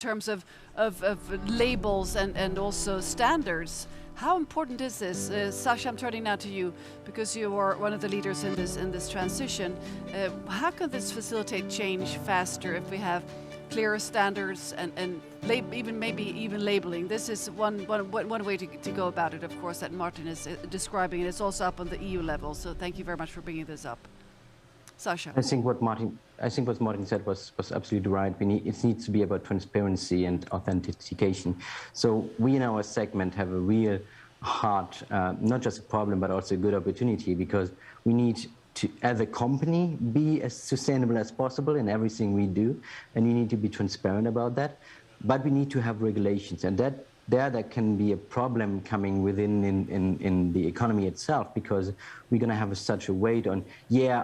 terms of labels and also standards. How important is this? Sasha, I'm turning now to you because you are one of the leaders in this transition. How can this facilitate change faster if we have clearer standards and even labeling? This is one way to go about it, of course, that Martin is describing, and it's also up on the EU level. So thank you very much for bringing this up. Sasha. I think what Martin said was absolutely right. It needs to be about transparency and authentication. So we in our segment have a real hard, not just a problem, but also a good opportunity, because we need to, as a company, be as sustainable as possible in everything we do, and you need to be transparent about that. But we need to have regulations, and that can be a problem coming within in the economy itself, because we're going to have such a weight on,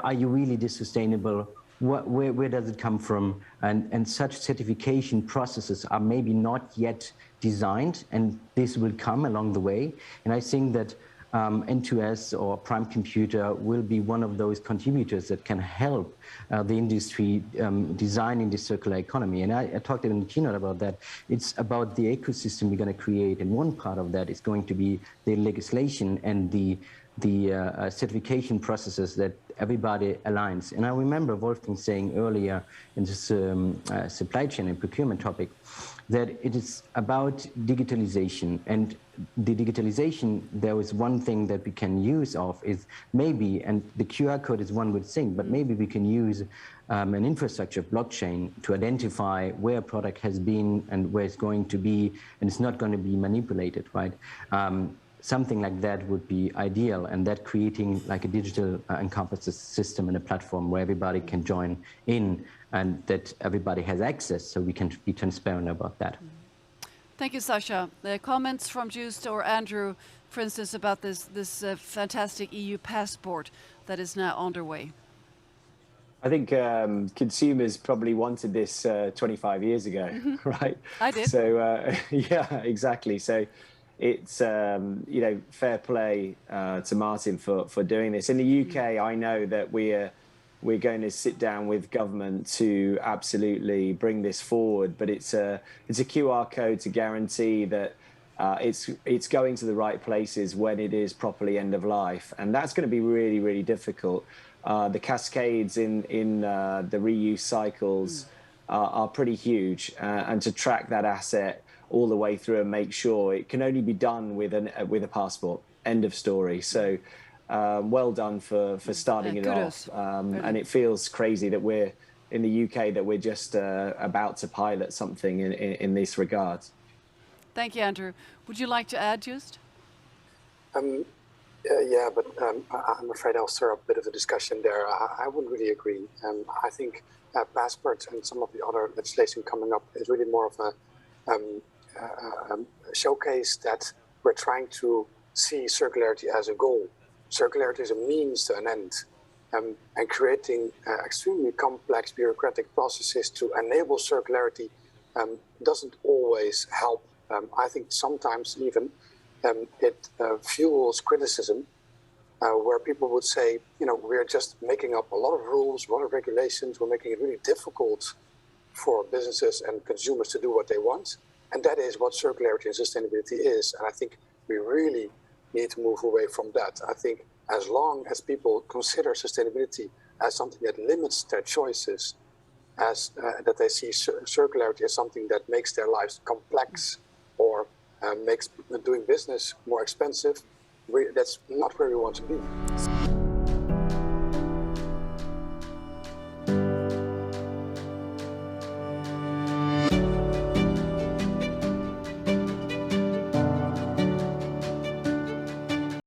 are you really this sustainable? Where does it come from? And such certification processes are maybe not yet designed, and this will come along the way. And I think that N2S or Prime Computer will be one of those contributors that can help the industry designing the circular economy. And I talked in the keynote about that. It's about the ecosystem we're going to create, and one part of that is going to be the legislation and the certification processes that everybody aligns. And I remember Wolfgang saying earlier in this supply chain and procurement topic that it is about digitalization. And the digitalization, there is one thing that we can use of is maybe, and the QR code is one good thing, but maybe we can use an infrastructure, blockchain, to identify where a product has been and where it's going to be, and it's not going to be manipulated, right? Something like that would be ideal, and that creating like a digital encompasses system and a platform where everybody can join in and that everybody has access, so we can be transparent about that. Thank you, Sasha. The comments from Joost or Andrew, for instance, about this fantastic EU passport that is now underway. I think consumers probably wanted this 25 years ago, right? I did. So yeah, exactly. So it's fair play to Martin for doing this. In the UK, I know that we're going to sit down with government to absolutely bring this forward, but it's a QR code to guarantee that it's going to the right places when it is properly end of life, and that's going to be really, really difficult. The cascades in the reuse cycles are pretty huge, and to track that asset all the way through and make sure it can only be done with a passport. End of story. So well done for starting it off. And it feels crazy that we're in the UK, that we're just about to pilot something in this regard. Thank you, Andrew. Would you like to add, Joost? Yeah, but I'm afraid I'll stir up a bit of a discussion there. I wouldn't really agree. I think passports and some of the other legislation coming up is really more of a showcase that we're trying to see circularity as a goal. Circularity is a means to an end, and creating extremely complex bureaucratic processes to enable circularity doesn't always help. I think sometimes even it fuels criticism, where people would say, we're just making up a lot of rules, a lot of regulations, we're making it really difficult for businesses and consumers to do what they want. And that is what circularity and sustainability is. And I think we really need to move away from that. I think as long as people consider sustainability as something that limits their choices, as that they see circularity as something that makes their lives complex or makes doing business more expensive, that's not where we want to be.